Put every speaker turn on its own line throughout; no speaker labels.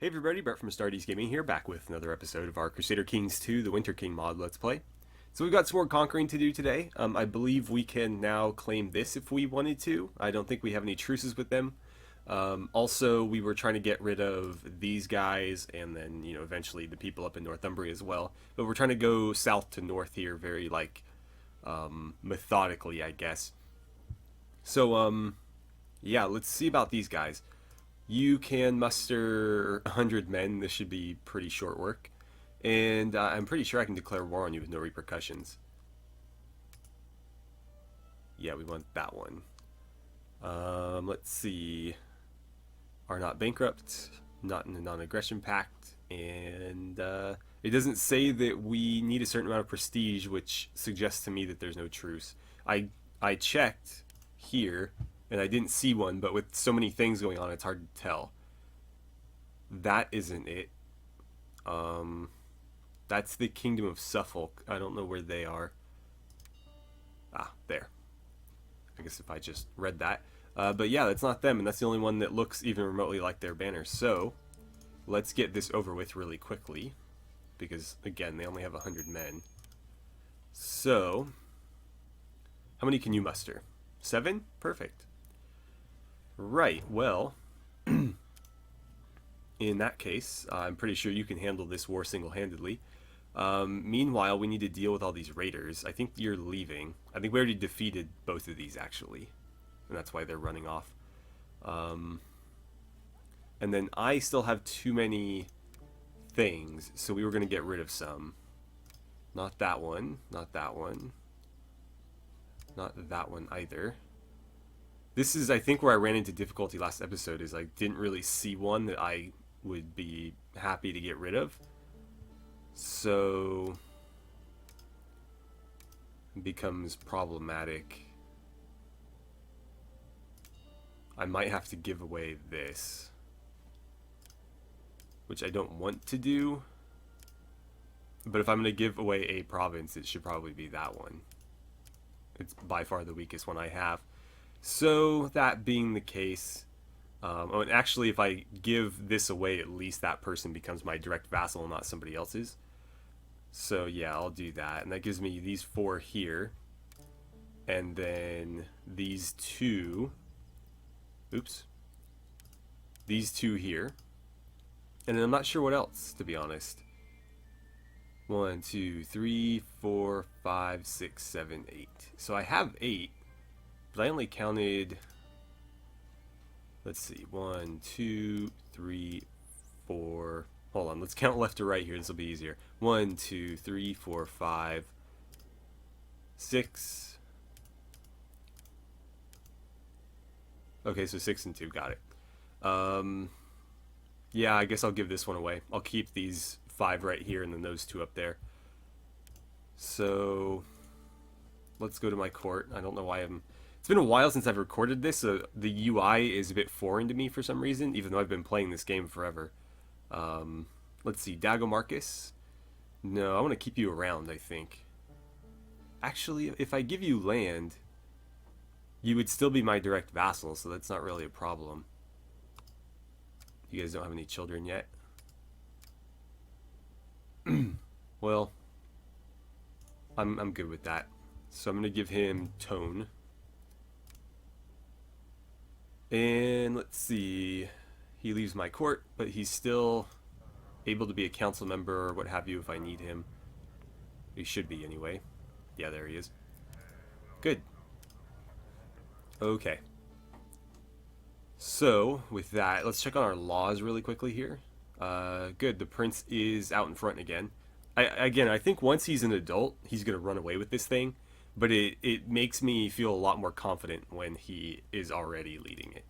Hey everybody, Brett from AstartesGaming here, back with another episode of our Crusader Kings 2, the Winter King mod Let's Play. So we've got some more conquering to do today. I believe we can now claim this if we wanted to. I don't think we have any truces with them. Also, we were trying to get rid of these guys and then, eventually the people up in Northumbria as well. But we're trying to go south to north here very, methodically, I guess. So, yeah, let's see about these guys. You can muster 100 men. This should be pretty short work. And I'm pretty sure I can declare war on you with no repercussions. Yeah, we want that one. Let's see. Are not bankrupt, not in a non-aggression pact, and it doesn't say that we need a certain amount of prestige, which suggests to me that there's no truce. I checked here, and I didn't see one, but with so many things going on, it's hard to tell. That isn't it. That's the Kingdom of Suffolk. I don't know where they are. Ah, there. I guess if I just read that. But yeah, that's not them, and that's the only one that looks even remotely like their banner. So, let's get this over with really quickly. Because, again, they only have 100 men. So, how many can you muster? 7? Perfect. Right, well, in that case, I'm pretty sure you can handle this war single-handedly. Meanwhile, we need to deal with all these raiders. I think you're leaving. I think we already defeated both of these, actually. And that's why they're running off. And then I still have too many things, so we were going to get rid of some. Not that one. Not that one. Not that one either. This is, I think, where I ran into difficulty last episode, is I didn't really see one that I would be happy to get rid of. So, it becomes problematic. I might have to give away this, which I don't want to do. But if I'm going to give away a province, it should probably be that one. It's by far the weakest one I have. So, that being the case, and actually if I give this away, at least that person becomes my direct vassal and not somebody else's. So yeah, I'll do that. And that gives me these 4 here. And then these 2. Oops. These 2 here. And then I'm not sure what else, to be honest. 1, 2, 3, 4, 5, 6, 7, 8. So I have 8. But I only counted, let's see, 1, 2, 3, 4. Hold on, let's count left to right here. This will be easier. 1, 2, 3, 4, 5, 6. Okay, so 6 and 2, got it. Yeah, I guess I'll give this one away. I'll keep these 5 right here and then those 2 up there. So, let's go to my court. I don't know why It's been a while since I've recorded this, so the UI is a bit foreign to me for some reason, even though I've been playing this game forever. Let's see, Dagomarcus. No, I want to keep you around, I think. Actually, if I give you land, you would still be my direct vassal, so that's not really a problem. You guys don't have any children yet? Well, I'm good with that. So I'm going to give him Tone. And let's see, he leaves my court, but he's still able to be a council member or what have you if I need him. He should be anyway. Yeah, there he is. Good. Okay. So, with that, let's check on our laws really quickly here. Good, the prince is out in front again. I think once he's an adult, he's going to run away with this thing. But it makes me feel a lot more confident when he is already leading it.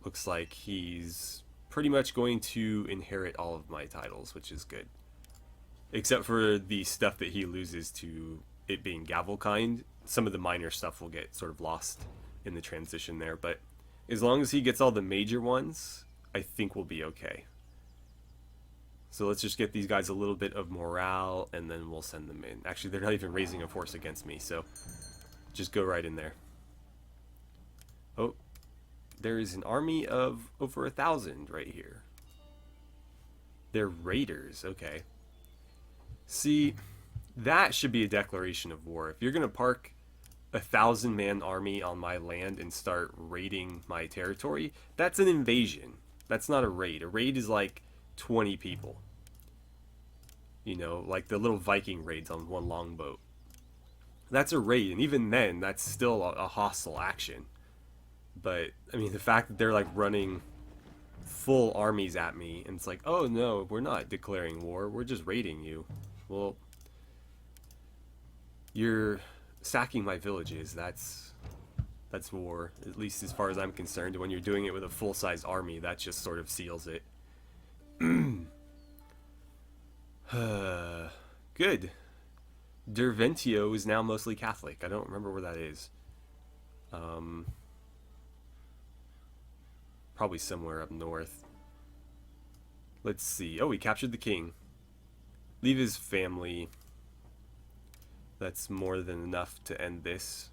Looks like he's pretty much going to inherit all of my titles, which is good. Except for the stuff that he loses to it being Gavelkind. Some of the minor stuff will get sort of lost in the transition there. But as long as he gets all the major ones, I think we'll be okay. So let's just get these guys a little bit of morale, and then we'll send them in. Actually, they're not even raising a force against me, so just go right in there. Oh, There is an army of over 1,000 right here. They're raiders, okay. See, that should be a declaration of war. If you're gonna park 1,000-man army on my land and start raiding my territory, that's an invasion. That's not a raid. A raid is like 20 people. You know, like the little Viking raids on one longboat. That's a raid, and even then, that's still a hostile action. But, I mean, the fact that they're like running full armies at me, and it's like, oh no, we're not declaring war, we're just raiding you. Well, you're sacking my villages. That's war, at least as far as I'm concerned. When you're doing it with a full-size army, that just sort of seals it. Good. Derventio is now mostly Catholic. I don't remember where that is. Probably somewhere up north. Let's see. Oh, we captured the king. Leave his family. That's more than enough to end this.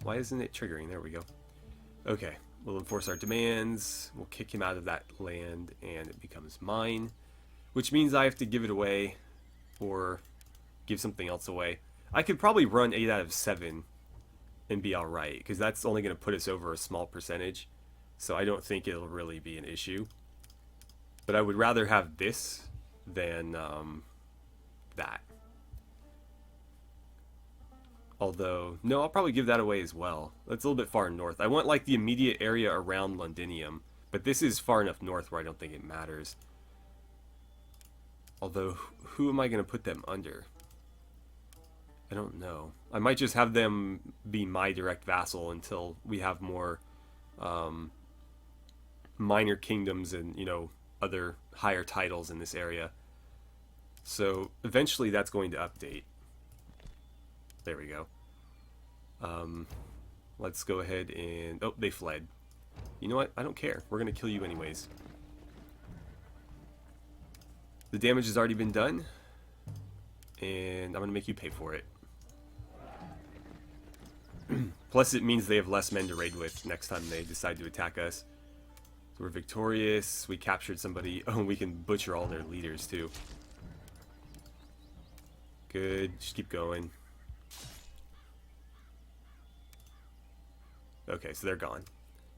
Why isn't it triggering? There we go. Okay, we'll enforce our demands. We'll kick him out of that land, and it becomes mine. Which means I have to give it away, or give something else away. I could probably run 8 out of 7 and be alright, because that's only going to put us over a small percentage. So I don't think it'll really be an issue. But I would rather have this than that. Although, no, I'll probably give that away as well. That's a little bit far north. I want like the immediate area around Londinium, but this is far enough north where I don't think it matters. Although, who am I going to put them under? I don't know. I might just have them be my direct vassal until we have more minor kingdoms and, you know, other higher titles in this area. So eventually that's going to update. There we go. Let's go ahead and... Oh, they fled. You know what? I don't care. We're going to kill you anyways. The damage has already been done. And I'm going to make you pay for it. Plus it means they have less men to raid with next time they decide to attack us. So we're victorious. We captured somebody. Oh, we can butcher all their leaders too. Good. Just keep going. Okay, so they're gone.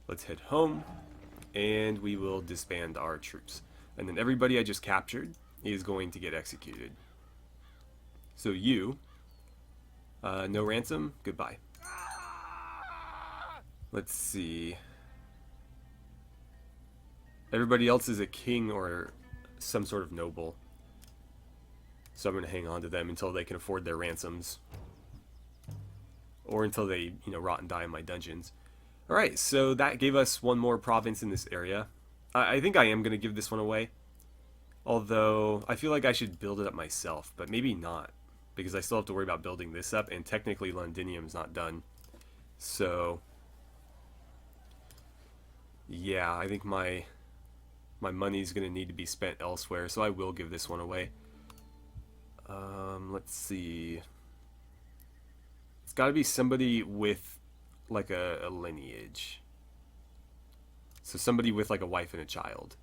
Let's head home, and we will disband our troops. And then everybody I just captured is going to get executed. So you, no ransom, goodbye. Let's see. Everybody else is a king or some sort of noble. So I'm going to hang on to them until they can afford their ransoms. Or until they, you know, rot and die in my dungeons. Alright, so that gave us one more province in this area. I think I am going to give this one away. Although, I feel like I should build it up myself, but maybe not. Because I still have to worry about building this up, and technically Londinium's not done. So, yeah, I think my money's going to need to be spent elsewhere, so I will give this one away. Let's see... It's got to be somebody with, like, a lineage. So somebody with, like, a wife and a child.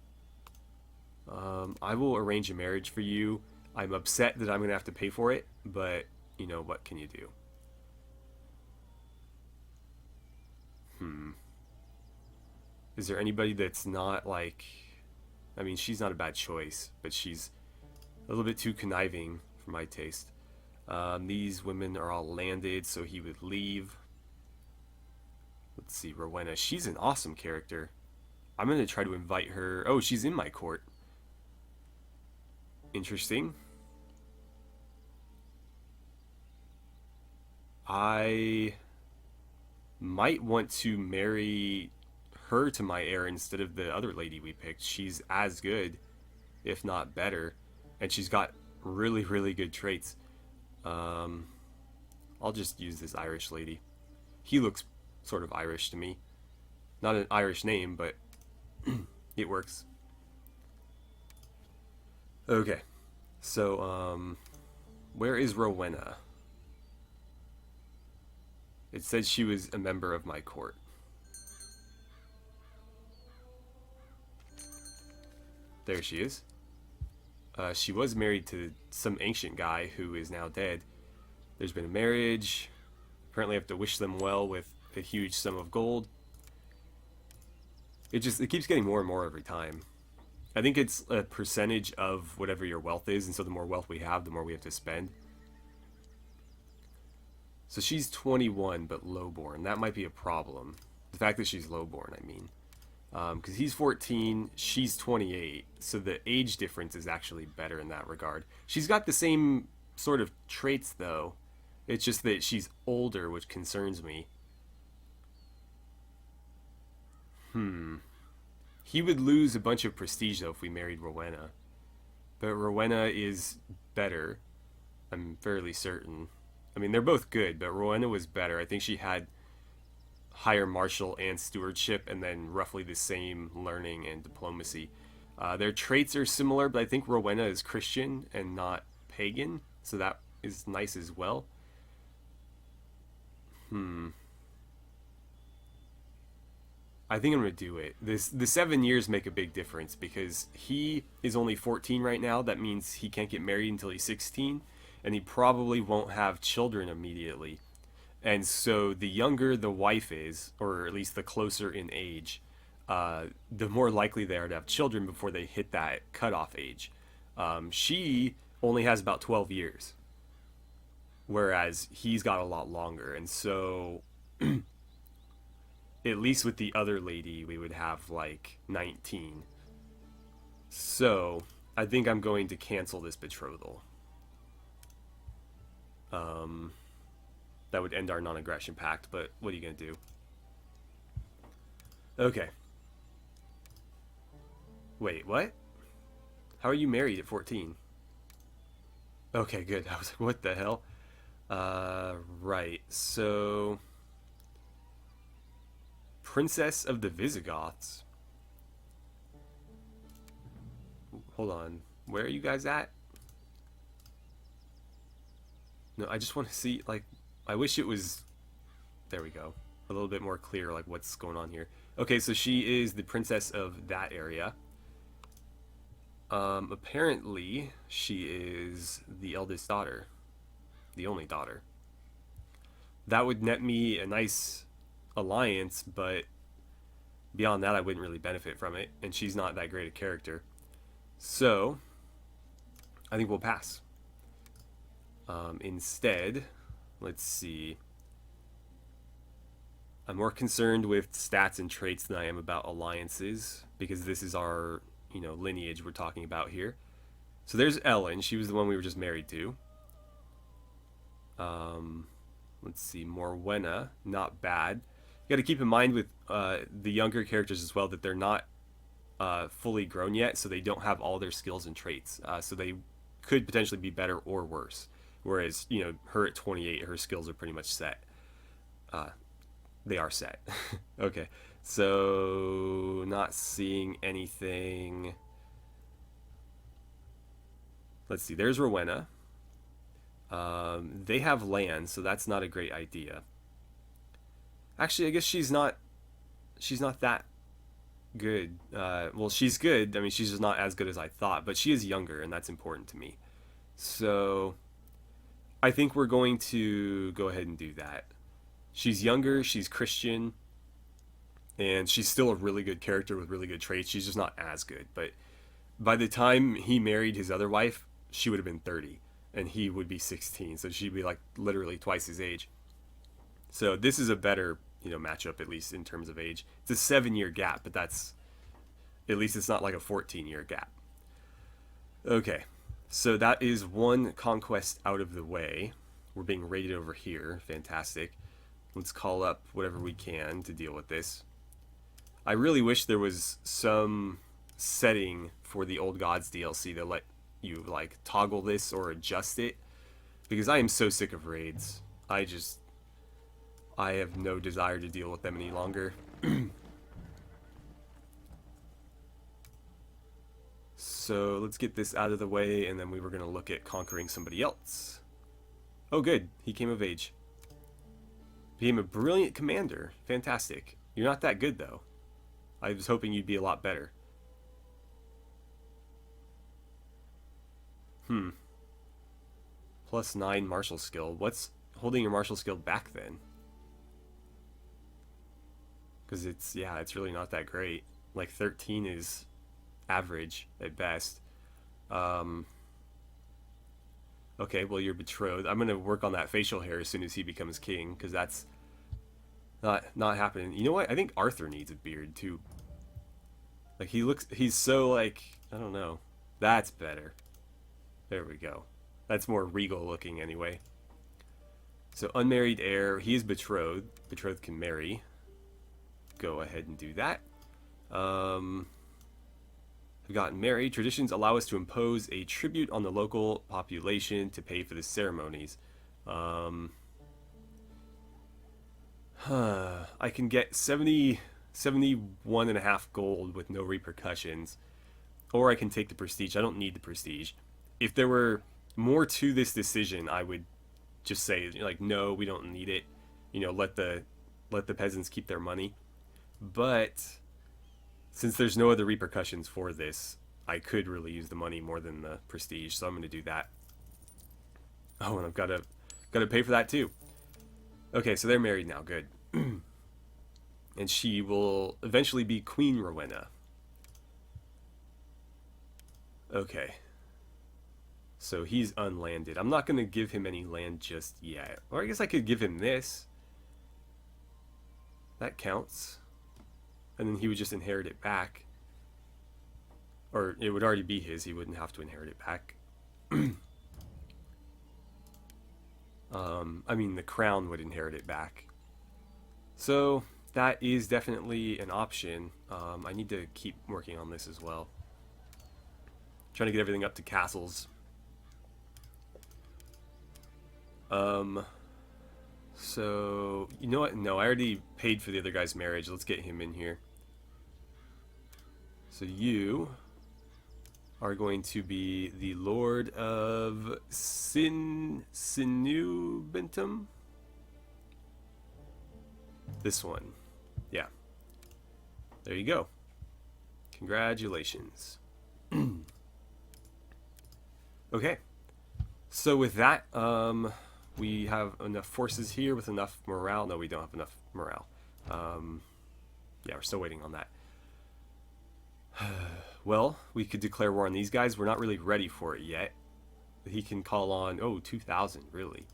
I will arrange a marriage for you. I'm upset that I'm going to have to pay for it, but, you know, what can you do? Is there anybody that's not, like... I mean, she's not a bad choice, but she's a little bit too conniving for my taste. These women are all landed, so he would leave. Let's see, Rowena. She's an awesome character. I'm going to try to invite her. Oh, she's in my court. Interesting. I might want to marry her to my heir instead of the other lady we picked. She's as good, if not better. And she's got really, really good traits. I'll just use this Irish lady. He looks sort of Irish to me. Not an Irish name, but it works. Okay. So, where is Rowena? It said she was a member of my court. There she is. She was married to some ancient guy who is now dead. There's been a marriage. Apparently I have to wish them well with a huge sum of gold. It keeps getting more and more every time. I think it's a percentage of whatever your wealth is, and so the more wealth we have, the more we have to spend. So she's 21, but lowborn. That might be a problem. The fact that she's lowborn, I mean. Because he's 14, she's 28, so the age difference is actually better in that regard. She's got the same sort of traits, though. It's just that she's older, which concerns me. He would lose a bunch of prestige, though, if we married Rowena. But Rowena is better. I'm fairly certain. I mean, they're both good, but Rowena was better. I think she had higher martial and stewardship, and then roughly the same learning and diplomacy. Their traits are similar, but I think Rowena is Christian and not pagan, so that is nice as well. I think I'm going to do it. The 7 years make a big difference because he is only 14 right now. That means he can't get married until he's 16, and he probably won't have children immediately. And so the younger the wife is, or at least the closer in age, the more likely they are to have children before they hit that cutoff age. She only has about 12 years, whereas he's got a lot longer. And so at least with the other lady, we would have like 19. So I think I'm going to cancel this betrothal. That would end our non-aggression pact, but what are you going to do? Okay. Wait, what? How are you married at 14? Okay, good. I was like, what the hell? Right. So, Princess of the Visigoths. Hold on. Where are you guys at? No, I just want to see, like, I wish it was, there we go, a little bit more clear, like, what's going on here. Okay, so she is the princess of that area. Apparently, she is the eldest daughter. The only daughter. That would net me a nice alliance, but beyond that, I wouldn't really benefit from it, and she's not that great a character. So, I think we'll pass. Instead, let's see. I'm more concerned with stats and traits than I am about alliances, because this is our, lineage we're talking about here. So there's Ellen. She was the one we were just married to. Let's see. Morwenna, not bad. You got to keep in mind with the younger characters as well that they're not fully grown yet, so they don't have all their skills and traits. So they could potentially be better or worse. Whereas, her at 28, her skills are pretty much set. They are set. Okay. So, not seeing anything. Let's see. There's Rowena. They have land, so that's not a great idea. Actually, I guess she's not that good. Well, she's good. I mean, she's just not as good as I thought, but she is younger, and that's important to me. So, I think we're going to go ahead and do that. She's younger, she's Christian, and she's still a really good character with really good traits. She's just not as good. But by the time he married his other wife, she would have been 30, and he would be 16. So she'd be like literally twice his age. So this is a better, matchup, at least in terms of age. It's a 7-year gap, but at least it's not like a 14-year gap. Okay. So that is one conquest out of the way. We're being raided over here. Fantastic. Let's call up whatever we can to deal with this. I really wish there was some setting for the Old Gods DLC to let you, toggle this or adjust it. Because I am so sick of raids. I have no desire to deal with them any longer. So let's get this out of the way, and then we were going to look at conquering somebody else. Oh, good. He came of age. Became a brilliant commander. Fantastic. You're not that good, though. I was hoping you'd be a lot better. Plus 9 martial skill. What's holding your martial skill back then? Because it's really not that great. Like 13 is average at best. Okay, well, you're betrothed. I'm gonna work on that facial hair as soon as he becomes king, because that's not happening. You know what? I think Arthur needs a beard too. Like he's so like, I don't know. That's better. There we go. That's more regal looking anyway. So unmarried heir, he is betrothed. Betrothed can marry. Go ahead and do that. Have gotten married. Traditions allow us to impose a tribute on the local population to pay for the ceremonies. I can get 71 and a half gold with no repercussions. Or I can take the prestige. I don't need the prestige. If there were more to this decision, I would just say, like, no, we don't need it. You know, let the peasants keep their money. But since there's no other repercussions for this, I could really use the money more than the prestige, so I'm going to do that. Oh, and I've got to pay for that too. Okay, so they're married now. Good. And she will eventually be Queen Rowena. Okay. So he's unlanded. I'm not going to give him any land just yet. Or I guess I could give him this. That counts. And then he would just inherit it back. Or it would already be his. He wouldn't have to inherit it back. I mean, the crown would inherit it back. So that is definitely an option. I need to keep working on this as well. Trying to get everything up to castles. So, you know what? No, I already paid for the other guy's marriage. Let's get him in here. So you are going to be the Lord of Sinubentum. This one. Yeah. There you go. Congratulations. Okay. So with that, we have enough forces here with enough morale. No, we don't have enough morale. Yeah, we're still waiting on that. Well, we could declare war on these guys. We're not really ready for it yet. He can call on, 2,000, really.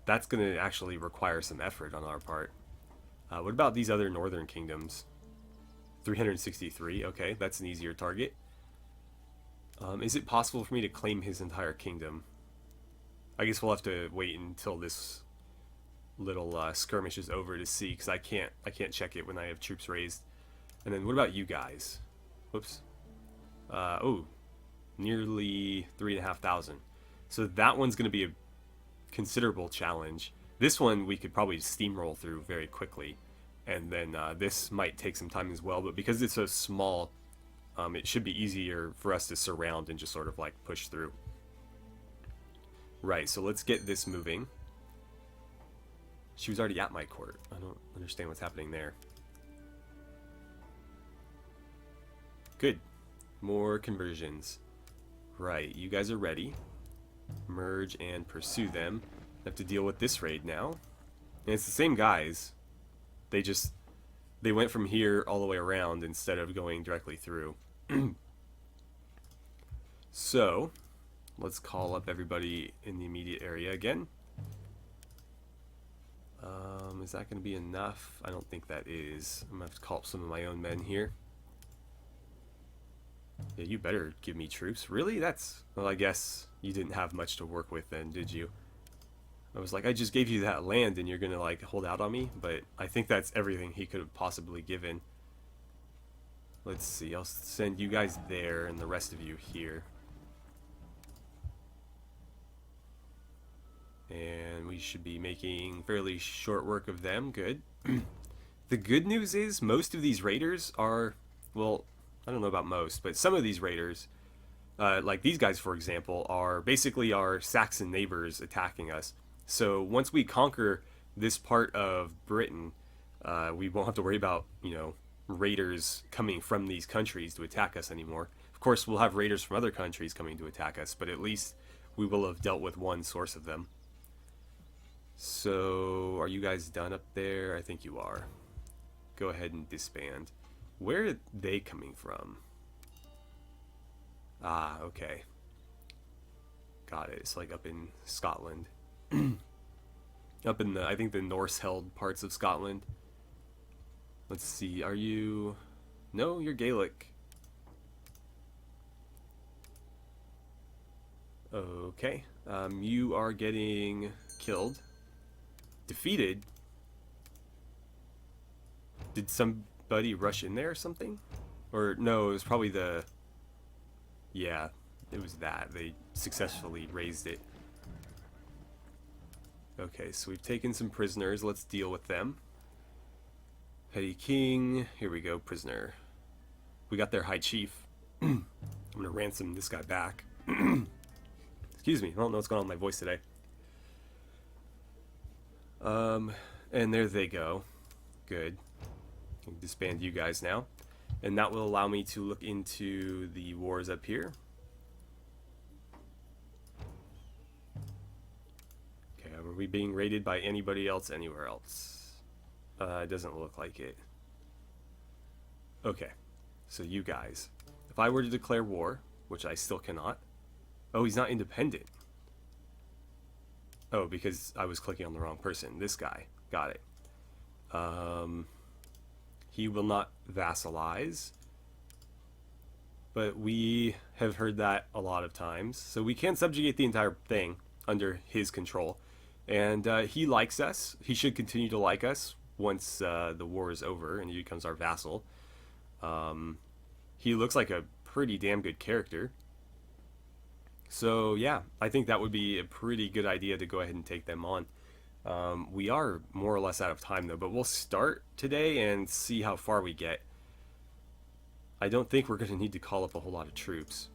That's going to actually require some effort on our part. What about these other northern kingdoms? 363, okay, that's an easier target. Is it possible for me to claim his entire kingdom? I guess we'll have to wait until this little skirmish is over to see, because I can't check it when I have troops raised. And then what about you guys? Whoops. Nearly 3,500. So that one's going to be a considerable challenge. This one we could probably steamroll through very quickly, and then this might take some time as well. But because it's so small, it should be easier for us to surround and just sort of like push through. Right, so let's get this moving. She was already at my court. I don't understand what's happening there. Good. More conversions. Right, you guys are ready. Merge and pursue them. I have to deal with this raid now. And it's the same guys. They went from here all the way around instead of going directly through. So, let's call up everybody in the immediate area again. Is that going to be enough? I don't think that is. I'm going to have to call up some of my own men here. Yeah, you better give me troops. Really? Well, I guess you didn't have much to work with then, did you? I was like, I just gave you that land and you're going to, like, hold out on me? But I think that's everything he could have possibly given. Let's see. I'll send you guys there and the rest of you here. And we should be making fairly short work of them. Good. The good news is most of these raiders are, well, I don't know about most, but some of these raiders, like these guys, for example, are basically our Saxon neighbors attacking us. So once we conquer this part of Britain, we won't have to worry about, raiders coming from these countries to attack us anymore. Of course, we'll have raiders from other countries coming to attack us, but at least we will have dealt with one source of them. So, are you guys done up there? I think you are. Go ahead and disband. Where are they coming from? Ah, okay. Got it. It's like up in Scotland. Up in I think the Norse-held parts of Scotland. Let's see, are you... No, you're Gaelic. Okay. You are getting killed. Defeated? Did somebody rush in there or something? Or, no, it was probably the... Yeah, it was that. They successfully raised it. Okay, so we've taken some prisoners. Let's deal with them. Petty King. Here we go, prisoner. We got their High Chief. I'm going to ransom this guy back. Excuse me, I don't know what's going on with my voice today. And there they go. Good. I can disband you guys now. And that will allow me to look into the wars up here. Okay, are we being raided by anybody else anywhere else? It doesn't look like it. Okay, so you guys. If I were to declare war, which I still cannot. Oh, he's not independent. Oh, because I was clicking on the wrong person. This guy. Got it. He will not vassalize. But we have heard that a lot of times. So we can subjugate the entire thing under his control. And he likes us. He should continue to like us once the war is over and he becomes our vassal. He looks like a pretty damn good character. So yeah, I think that would be a pretty good idea to go ahead and take them on. We are more or less out of time though, but we'll start today and see how far we get. I don't think we're going to need to call up a whole lot of troops.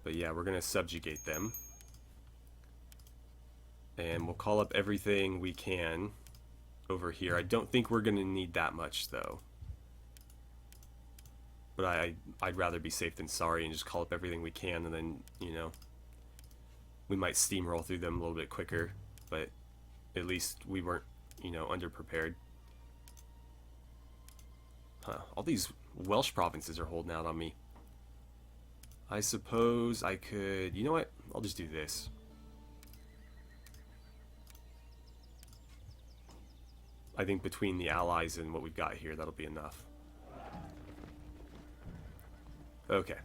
But yeah, we're going to subjugate them. And we'll call up everything we can over here. I don't think we're going to need that much though. But I'd rather be safe than sorry and just call up everything we can, and then, we might steamroll through them a little bit quicker, but at least we weren't, underprepared. Huh, all these Welsh provinces are holding out on me. I suppose I could, you know what? I'll just do this. I think between the allies and what we've got here, that'll be enough. Okay.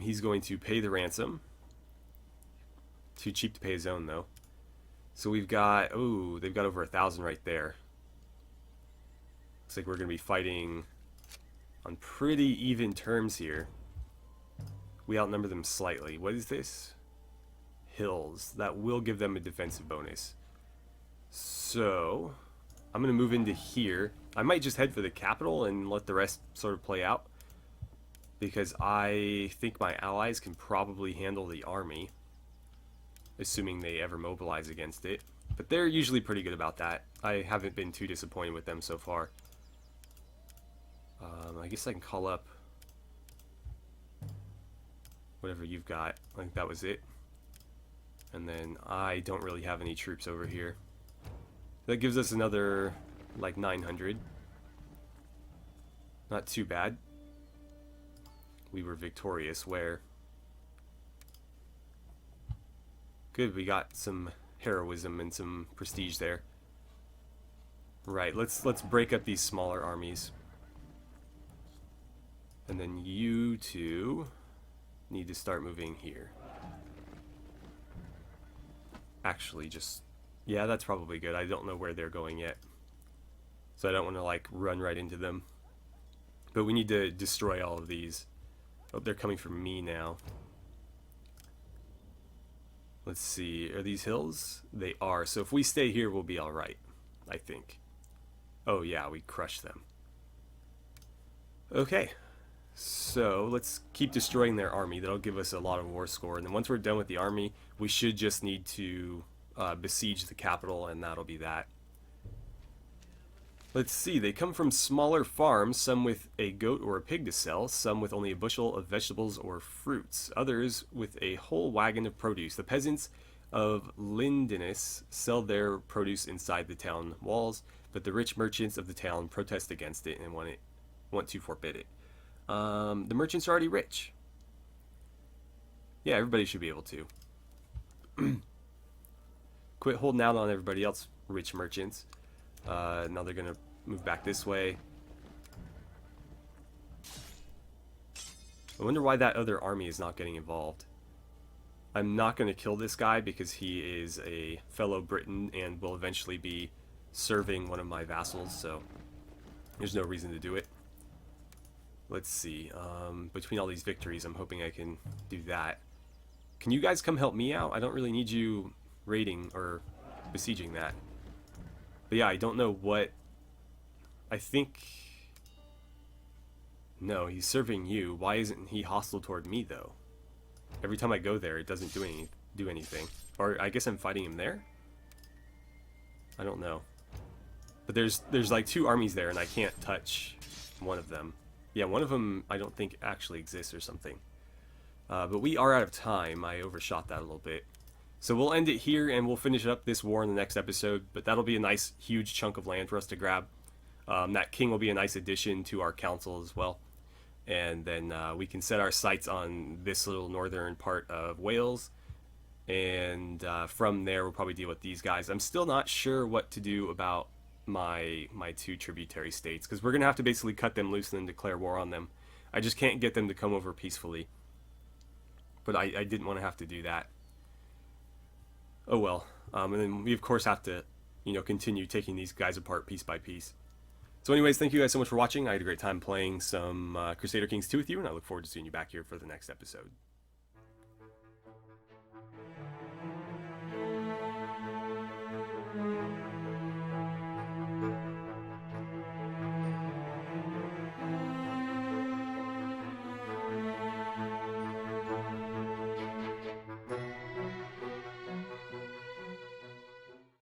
He's going to pay the ransom. Too cheap to pay his own, though. So we've got... Oh, they've got over 1,000 right there. Looks like we're going to be fighting on pretty even terms here. We outnumber them slightly. What is this? Hills. That will give them a defensive bonus. So... I'm going to move into here. I might just head for the capital and let the rest sort of play out. Because I think my allies can probably handle the army. Assuming they ever mobilize against it. But they're usually pretty good about that. I haven't been too disappointed with them so far. I guess I can call up whatever you've got. I think that was it. And then I don't really have any troops over here. That gives us another, like, 900. Not too bad. We were victorious where... Good, we got some heroism and some prestige there. Right, let's break up these smaller armies. And then you two need to start moving here. Actually, just... Yeah, that's probably good. I don't know where they're going yet. So I don't want to, like, run right into them. But we need to destroy all of these. Oh, they're coming from me now. Let's see. Are these hills? They are. So if we stay here, we'll be alright. I think. Oh, yeah, we crushed them. Okay. So let's keep destroying their army. That'll give us a lot of war score. And then once we're done with the army, we should just need to besiege the capital, and that'll be that. Let's see, they come from smaller farms, some with a goat or a pig to sell, some with only a bushel of vegetables or fruits, others with a whole wagon of produce. The peasants of Lindinus sell their produce inside the town walls, but the rich merchants of the town protest against it and want to forbid it. The merchants are already rich. Yeah, everybody should be able to. Quit holding out on everybody else, rich merchants. Now they're gonna move back this way. I wonder why that other army is not getting involved. I'm not gonna kill this guy because he is a fellow Briton and will eventually be serving one of my vassals, so there's no reason to do it. Let's see, between all these victories, I'm hoping I can do that. Can you guys come help me out? I don't really need you raiding or besieging that. But yeah, I don't know what... I think... No, he's serving you. Why isn't he hostile toward me, though? Every time I go there, it doesn't do anything. Or I guess I'm fighting him there? I don't know. But there's like 2 armies there, and I can't touch one of them. Yeah, one of them I don't think actually exists or something. But we are out of time. I overshot that a little bit. So we'll end it here, and we'll finish up this war in the next episode, but that'll be a nice, huge chunk of land for us to grab. That king will be a nice addition to our council as well. And then we can set our sights on this little northern part of Wales, and from there we'll probably deal with these guys. I'm still not sure what to do about my 2 tributary states, because we're going to have to basically cut them loose and then declare war on them. I just can't get them to come over peacefully. But I didn't want to have to do that. Oh well. And then we of course have to, continue taking these guys apart piece by piece. So anyways, thank you guys so much for watching. I had a great time playing some Crusader Kings 2 with you, and I look forward to seeing you back here for the next episode.